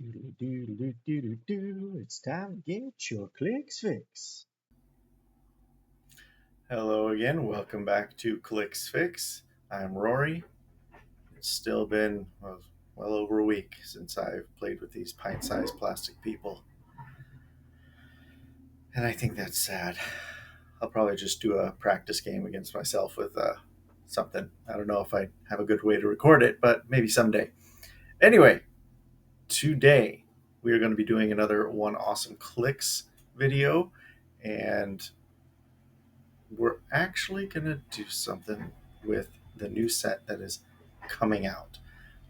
Doodle-doo-doo-doo-doo-doo. It's time to get your Clix fix. Hello again. Welcome back to Clix Fix. I'm Rory. It's still been well over a week since I've played with these pint-sized plastic people, and I think that's sad. I'll probably just do a practice game against myself with something. I don't know if I have a good way to record it, but maybe someday. Anyway, today we are going to be doing another One Awesome Clicks video, and we're actually going to do something with the new set that is coming out.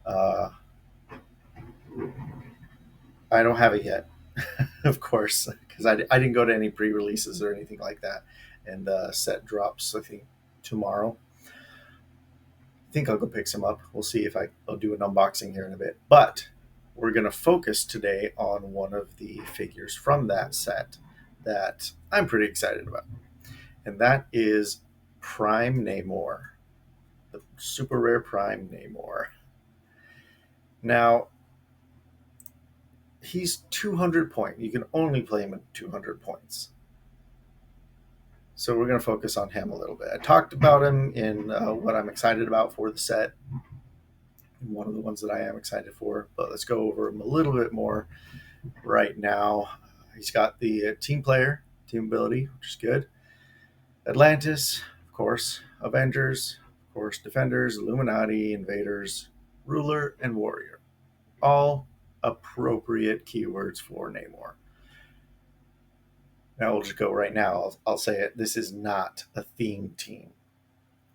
Uh, I don't have it yet, of course, because I didn't go to any pre releases or anything like that. And the set drops, I think, tomorrow. I think I'll go pick some up. We'll see if I'll do an unboxing here in a bit. But we're going to focus today on one of the figures from that set that I'm pretty excited about. And that is Prime Namor, the super rare Prime Namor. Now, he's 200 point. You can only play him at 200 points. So we're going to focus on him a little bit. I talked about him in what I'm excited about for the set, one of the ones that I am excited for, but let's go over him a little bit more right now. He's got the team ability, which is good. Atlantis, of course. Avengers, of course. Defenders, Illuminati, Invaders, Ruler, and Warrior. All appropriate keywords for Namor. Now we'll just go right now. I'll say it. This is not a themed team.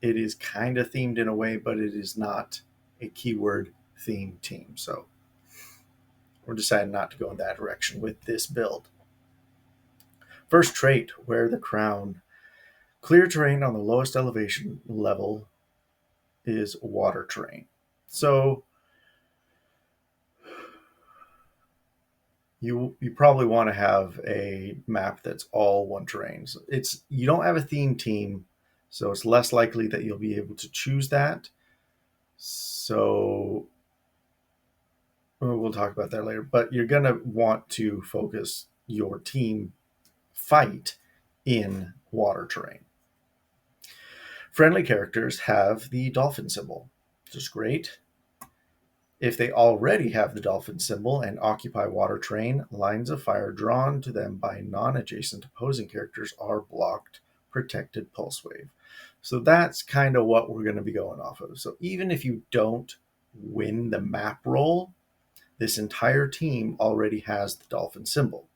It is kind of themed in a way, but it is not a keyword themed team. So we're deciding not to go in that direction with this build. First trait, wear the crown. Clear terrain on the lowest elevation level is water terrain. So you probably want to have a map that's all one terrain. So you don't have a theme team, so it's less likely that you'll be able to choose that. So we'll talk about that later. But you're going to want to focus your team fight in water terrain. Friendly characters have the dolphin symbol, which is great. If they already have the dolphin symbol and occupy water terrain, lines of fire drawn to them by non-adjacent opposing characters are blocked, protected pulse wave. So that's kind of what we're going to be going off of. So even if you don't win the map roll, this entire team already has the dolphin symbol.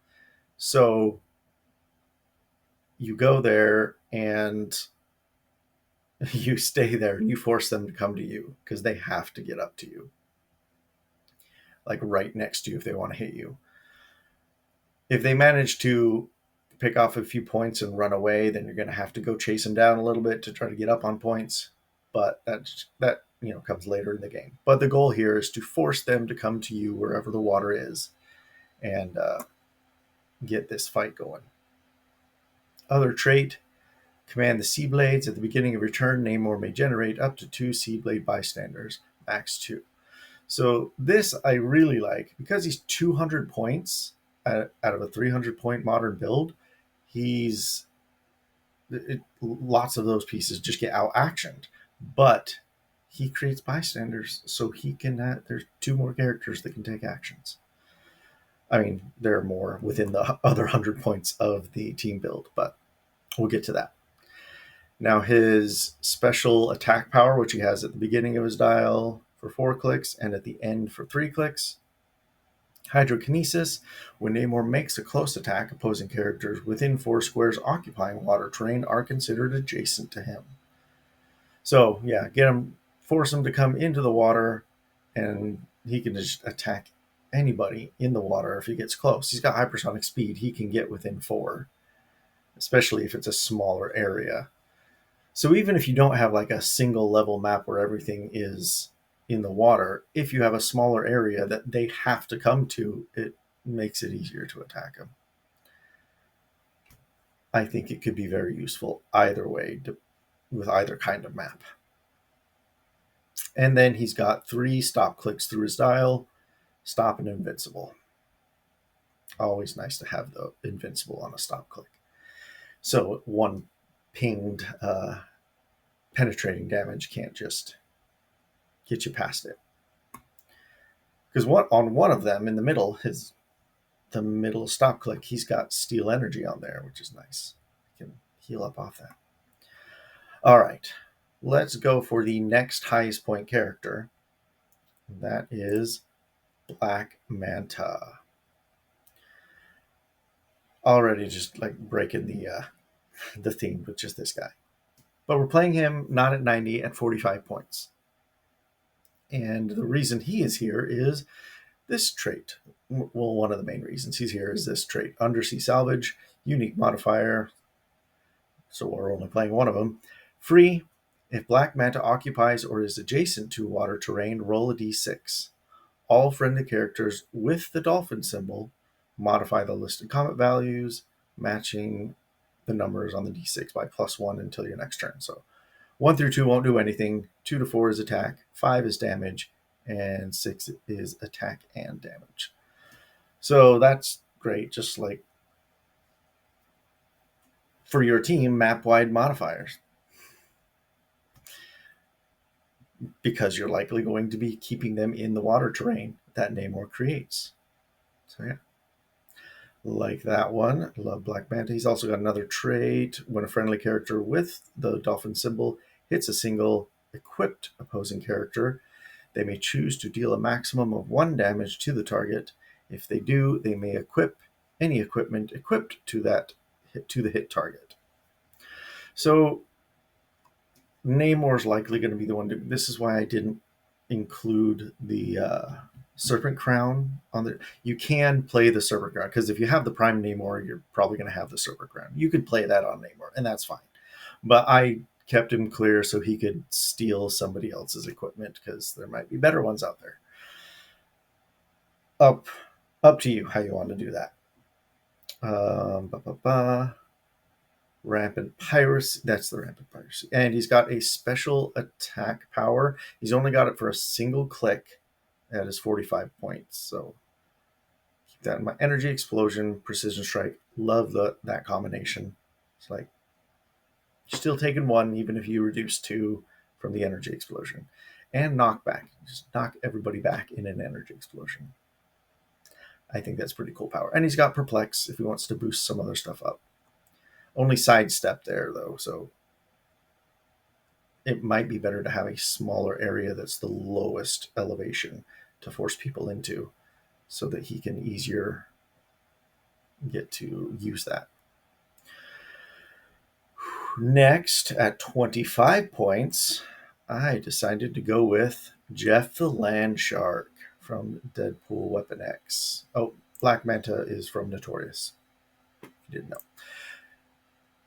So you go there and you stay there and you force them to come to you because they have to get up to you, like right next to you if they want to hit you. If they manage to pick off a few points and run away, then you're going to have to go chase them down a little bit to try to get up on points. But that comes later in the game. But the goal here is to force them to come to you wherever the water is and get this fight going. Other trait, command the Sea Blades. At the beginning of your turn, Namor may generate up to 2 Sea Blade bystanders, max 2. So this I really like because he's 200 points out of a 300 point modern build. Lots of those pieces just get out actioned, but he creates bystanders, so he can. There's 2 more characters that can take actions. I mean, there are more within the other 100 points of the team build, but we'll get to that. Now, his special attack power, which he has at the beginning of his dial for 4 clicks and at the end for 3 clicks. Hydrokinesis. When Namor makes a close attack, opposing characters within 4 squares occupying water terrain are considered adjacent to him. So, force him to come into the water, and he can just attack anybody in the water if he gets close. He's got hypersonic speed. He can get within 4, especially if it's a smaller area. So even if you don't have like a single level map where everything is in the water, if you have a smaller area that they have to come to, it makes it easier to attack them. I think it could be very useful either way with either kind of map. And then he's got 3 stop clicks through his dial. Stop and invincible. Always nice to have the invincible on a stop click. So one pinged penetrating damage can't just get you past it. Because what on one of them in the middle, the middle stop click, he's got steel energy on there, which is nice. You can heal up off that. All right, let's go for the next highest point character. That is Black Manta. Already just like breaking the theme with just this guy. But we're playing him not at 90, at 45 points. And the reason he is here is this trait. Well, one of the main reasons he's here is this trait. Undersea Salvage, unique modifier. So we're only playing one of them. Free. If Black Manta occupies or is adjacent to water terrain, roll a d6. All friendly characters with the dolphin symbol modify the listed comet values, matching the numbers on the d6 by +1 until your next turn. So 1 through 2 won't do anything. 2 to 4 is attack. 5 is damage. And 6 is attack and damage. So that's great. Just like for your team, map-wide modifiers. Because you're likely going to be keeping them in the water terrain that Namor creates. So yeah. Like that one. Love Black Manta. He's also got another trait. When a friendly character with the dolphin symbol hits a single equipped opposing character, they may choose to deal a maximum of 1 damage to the target. If they do, they may equip any equipment equipped to the hit target. So Namor's likely going to be the one to. This is why I didn't include the Serpent Crown on the. You can play the Serpent Crown because if you have the Prime Namor, you're probably going to have the Serpent Crown. You could play that on Namor, and that's fine. But I kept him clear so he could steal somebody else's equipment because there might be better ones out there. Up to you how you want to do that. Rampant Piracy. That's the Rampant Piracy. And he's got a special attack power. He's only got it for a single click at his 45 points. So keep that in mind. Energy Explosion, Precision Strike. Love that combination. It's like you're still taking 1 even if you reduce 2 from the Energy Explosion. And Knockback. Just knock everybody back in an Energy Explosion. I think that's pretty cool power. And he's got Perplex if he wants to boost some other stuff up. Only sidestep there, though, so it might be better to have a smaller area that's the lowest elevation to force people into so that he can easier get to use that. Next, at 25 points, I decided to go with Jeff the Land Shark from Deadpool Weapon X. Oh, Black Manta is from Notorious. If you didn't know.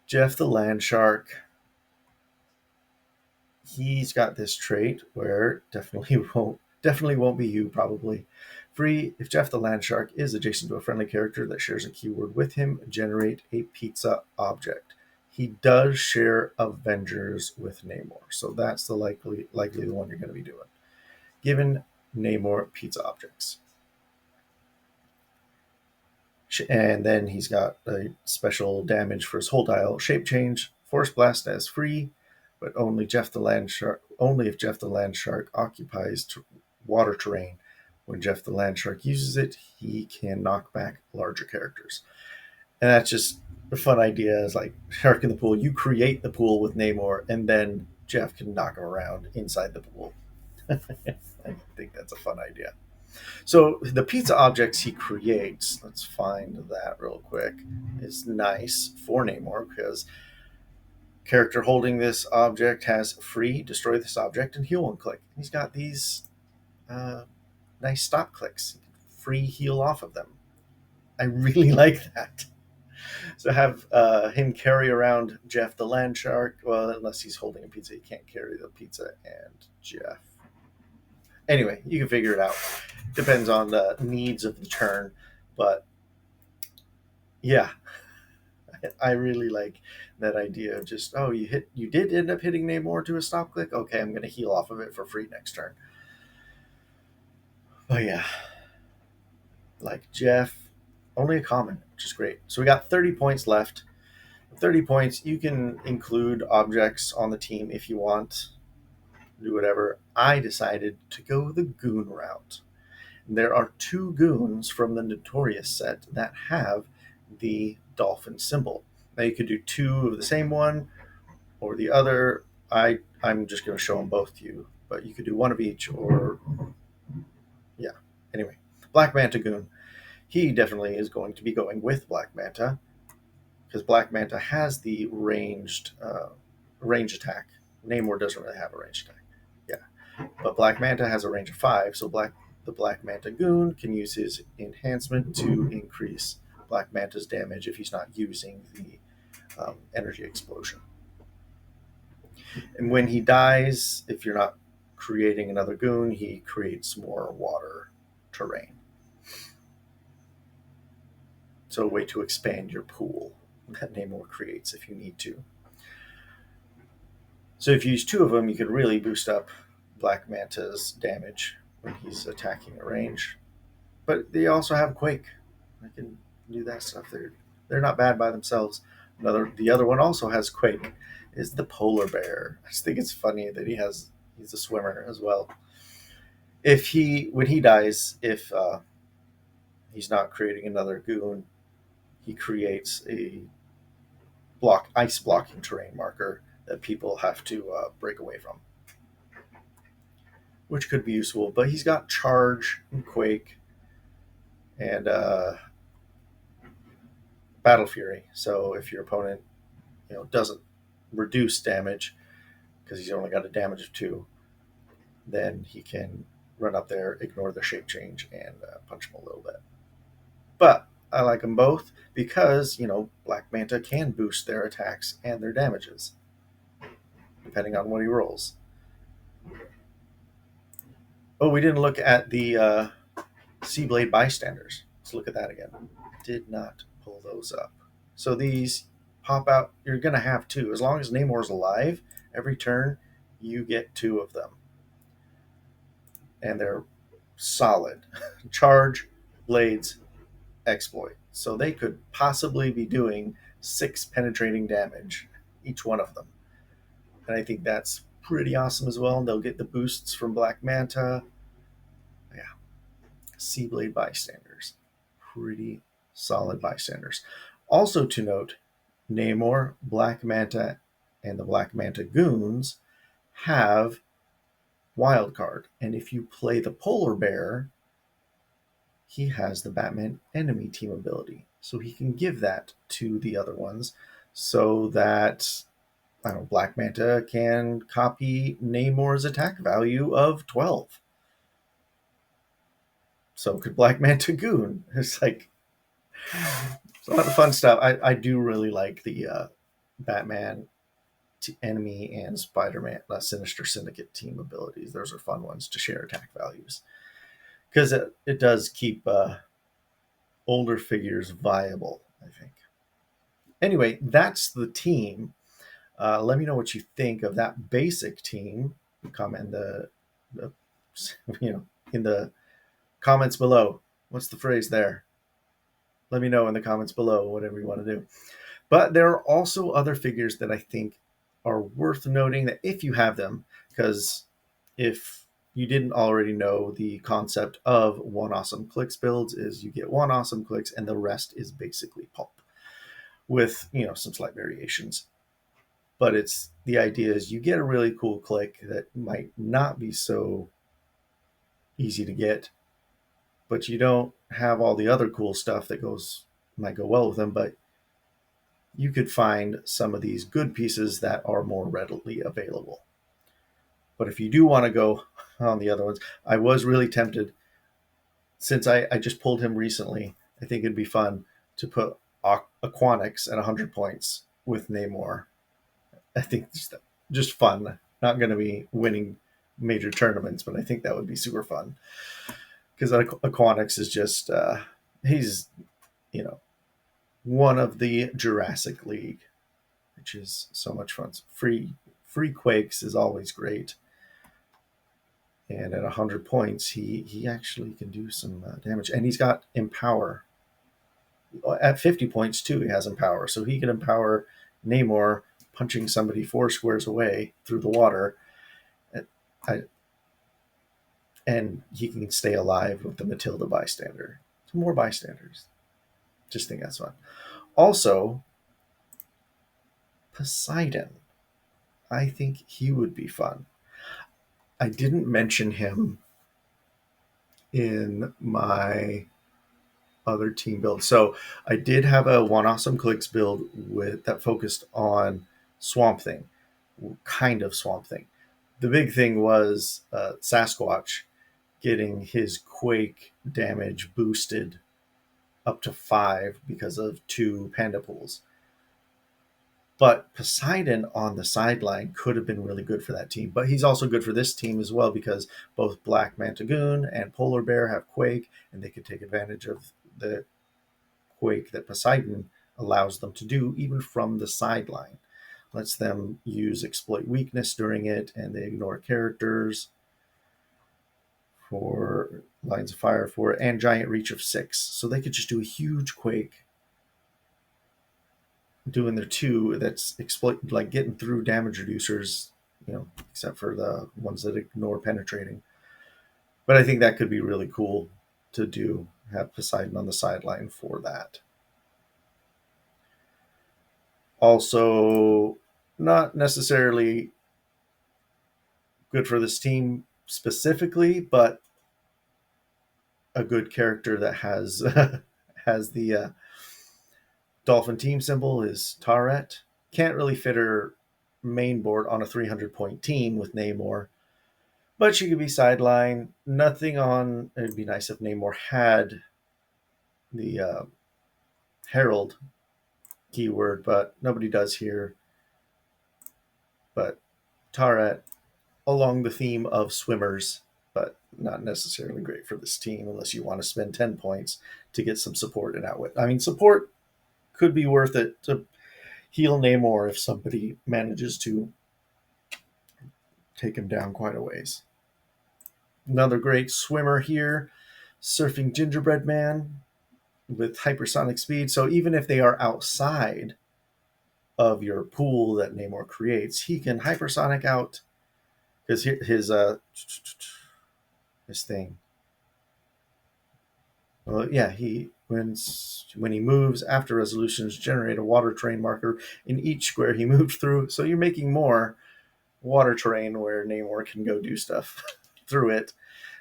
Jeff the Land Shark, he's got this trait where definitely won't be you probably. Free, if Jeff the Land Shark is adjacent to a friendly character that shares a keyword with him, generate a pizza object. He does share Avengers with Namor, so that's the likely the one you're going to be doing. Given Namor pizza objects. And then he's got a special damage for his whole dial. Shape change, Force Blast as free, but only if Jeff the Land Shark occupies water terrain. When Jeff the Land Shark uses it, he can knock back larger characters. And that's just a fun idea. It's like Shark in the pool. You create the pool with Namor, and then Jeff can knock him around inside the pool. I think that's a fun idea. So the pizza objects he creates, let's find that real quick, is nice for Namor because character holding this object has free, destroy this object, and heal 1 click. He's got these nice stop clicks. Free heal off of them. I really like that. So have him carry around Jeff the Land Shark. Well, unless he's holding a pizza, he can't carry the pizza and Jeff. Anyway, you can figure it out. Depends on the needs of the turn. But yeah, I really like that idea of just, you did end up hitting Namor to a stop click? Okay, I'm going to heal off of it for free next turn. But yeah, like Jeff, only a common, which is great. So we got 30 points left. 30 points, you can include objects on the team if you want, do whatever. I decided to go the goon route. There are two goons from the Notorious set that have the dolphin symbol. Now you could do two of the same one or the other. I'm just going to show them both to you, but you could do one of each or yeah. Anyway, Black Manta goon. He definitely is going to be going with Black Manta because Black Manta has the range attack. Namor doesn't really have a range attack. Yeah, but Black Manta has a range of 5, so the Black Manta goon can use his enhancement to increase Black Manta's damage if he's not using the energy explosion. And when he dies, if you're not creating another goon, he creates more water terrain. So a way to expand your pool that Namor creates if you need to. So if you use two of them, you can really boost up Black Manta's damage when he's attacking a range. But they also have Quake. I can do that stuff. They're not bad by themselves. The other one also has Quake. Is the polar bear. I just think it's funny that he's a swimmer as well. If he when he dies, if he's not creating another goon, he creates a ice blocking terrain marker that people have to break away from, which could be useful. But he's got charge and quake and battle fury. So if your opponent doesn't reduce damage because he's only got a damage of 2, then he can run up there, ignore the shape change, and punch him a little bit. But I like them both because Black Manta can boost their attacks and their damages depending on what he rolls. Oh, we didn't look at the Seablade bystanders. Let's look at that again. Did not pull those up. So these pop out. You're going to have 2. As long as Namor's alive, every turn you get 2 of them. And they're solid. Charge, blades, exploit. So they could possibly be doing 6 penetrating damage, each one of them. And I think that's pretty awesome as well. They'll get the boosts from Black Manta. Yeah. Seablade bystanders. Pretty solid bystanders. Also to note, Namor, Black Manta, and the Black Manta goons have wild card. And if you play the polar bear, he has the Batman enemy team ability. So he can give that to the other ones so that Black Manta can copy Namor's attack value of 12. So could Black Manta Goon. It's like it's a lot of fun stuff. I do really like the Batman enemy and Spider-Man Sinister Syndicate team abilities. Those are fun ones to share attack values because it does keep older figures viable, I think. Anyway, that's the team. Let me know what you think of that basic team. Comment the in the comments below. What's the phrase there? Let me know in the comments below, whatever you want to do. But there are also other figures that I think are worth noting that if you have them, because if you didn't already know, the concept of one awesome Clix builds is you get one awesome Clix and the rest is basically pulp with some slight variations. But the idea is you get a really cool click that might not be so easy to get, but you don't have all the other cool stuff that might go well with them, but you could find some of these good pieces that are more readily available. But if you do want to go on the other ones, I was really tempted, since I just pulled him recently. I think it'd be fun to put Aquanix at 100 points with Namor. I think just fun. Not going to be winning major tournaments, but I think that would be super fun. Because Aquanix is just, he's, one of the Jurassic League, which is so much fun. Free Quakes is always great. And at 100 points, he actually can do some damage. And he's got Empower. At 50 points, too, he has Empower. So he can empower Namor punching somebody 4 squares away through the water. I, and he can stay alive with the Matilda bystander. Some more bystanders. Just think that's fun. Also, Poseidon. I think he would be fun. I didn't mention him in my other team build. So I did have a one awesome Clix build with that focused on Swamp Thing, kind of Swamp Thing. The big thing was Sasquatch getting his quake damage boosted up to 5 because of 2 panda pools. But Poseidon on the sideline could have been really good for that team. But he's also good for this team as well because both Black Mantagoon and Polar Bear have Quake, and they could take advantage of the Quake that Poseidon allows them to do, even from the sideline. Lets them use exploit weakness during it, and they ignore characters for lines of fire for and giant reach of 6. So they could just do a huge Quake doing their 2 that's exploit like getting through damage reducers, except for the ones that ignore penetrating. But I think that could be really cool to do, have Poseidon on the sideline for that. Also, not necessarily good for this team specifically, but a good character that has has the dolphin team symbol is Taret. Can't really fit her main board on a 300-point team with Namor, but she could be sideline. Nothing on. It'd be nice if Namor had the Herald keyword, but nobody does here. But Taret, along the theme of swimmers, but not necessarily great for this team unless you want to spend 10 points to get some support and outwit. I mean, support could be worth it to heal Namor if somebody manages to take him down quite a ways. Another great swimmer here, Surfing Gingerbread Man with hypersonic speed. So even if they are outside of your pool that Namor creates, he can hypersonic out because his thing. Well, yeah, when he moves after resolutions, generate a water terrain marker in each square he moved through. So you're making more water terrain where Namor can go do stuff through it.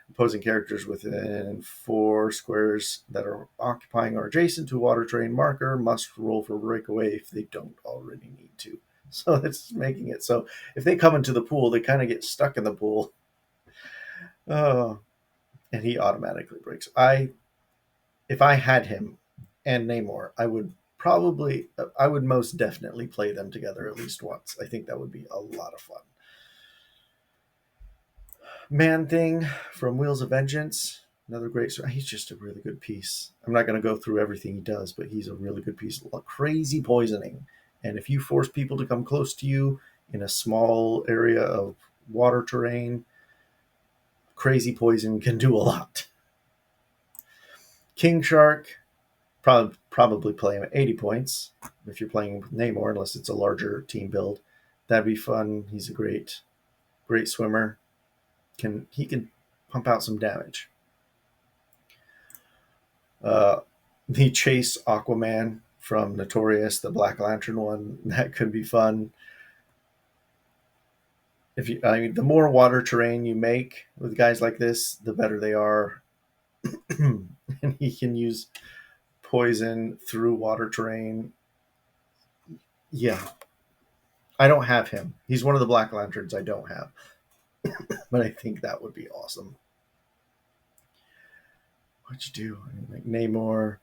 Opposing characters within 4 squares that are occupying or adjacent to a water terrain marker must roll for breakaway if they don't already need to. So that's making it so if they come into the pool, they kind of get stuck in the pool. Oh, and he automatically breaks. If I had him and Namor, I would most definitely play them together at least once. I think that would be a lot of fun. Man Thing from Wheels of Vengeance, another great story. He's just a really good piece. I'm not going to go through everything he does, but he's a really good piece. Crazy poisoning. And if you force people to come close to you in a small area of water terrain, crazy poison can do a lot. King Shark, probably play him at 80 points if you're playing with Namor, unless it's a larger team build. That'd be fun. He's a great swimmer. He can pump out some damage. The Chase Aquaman from Notorious, the Black Lantern one, that could be fun. The more water terrain you make with guys like this, the better they are. And he can use poison through water terrain. Yeah. I don't have him. He's one of the Black Lanterns I don't have. But I think that would be awesome. What'd you do? Like Namor,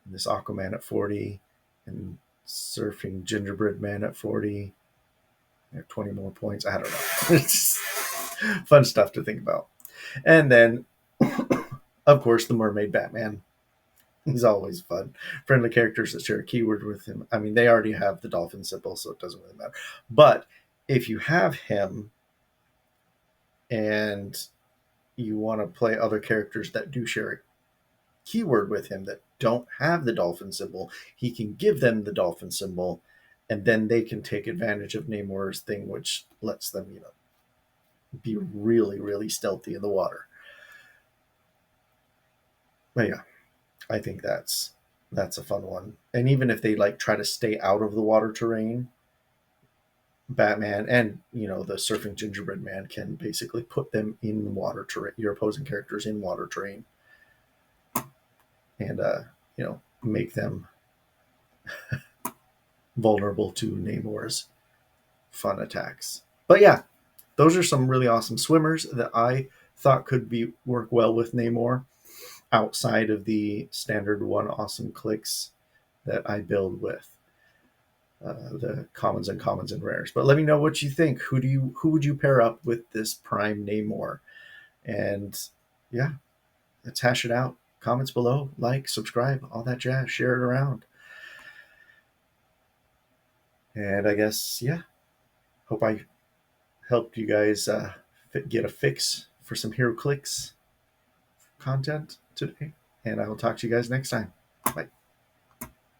and this Aquaman at 40, and Surfing Gingerbread Man at 40. They have 20 more points. I don't know. It's fun stuff to think about. And then, of course, the Mermaid Batman. He's always fun. Friendly characters that share a keyword with him. I mean, they already have the dolphin symbol, so it doesn't really matter. But if you have him and you want to play other characters that do share a keyword with him that don't have the dolphin symbol, he can give them the dolphin symbol, and then they can take advantage of Namor's thing, which lets them, be really, really stealthy in the water. But yeah, I think that's a fun one. And even if they like try to stay out of the water terrain, Batman and the surfing gingerbread man can basically put them in water terrain, your opposing characters in water terrain, and make them vulnerable to Namor's fun attacks. But yeah, those are some really awesome swimmers that I thought could be work well with Namor outside of the standard one awesome Clix that I build with the commons and rares. But let me know what you think. Who would you pair up with this Prime Namor? And yeah, let's hash it out. Comments below, like, subscribe, all that jazz. Share it around. And I guess hope I helped you guys get a fix for some Heroclix content today. And I will talk to you guys next time. Bye.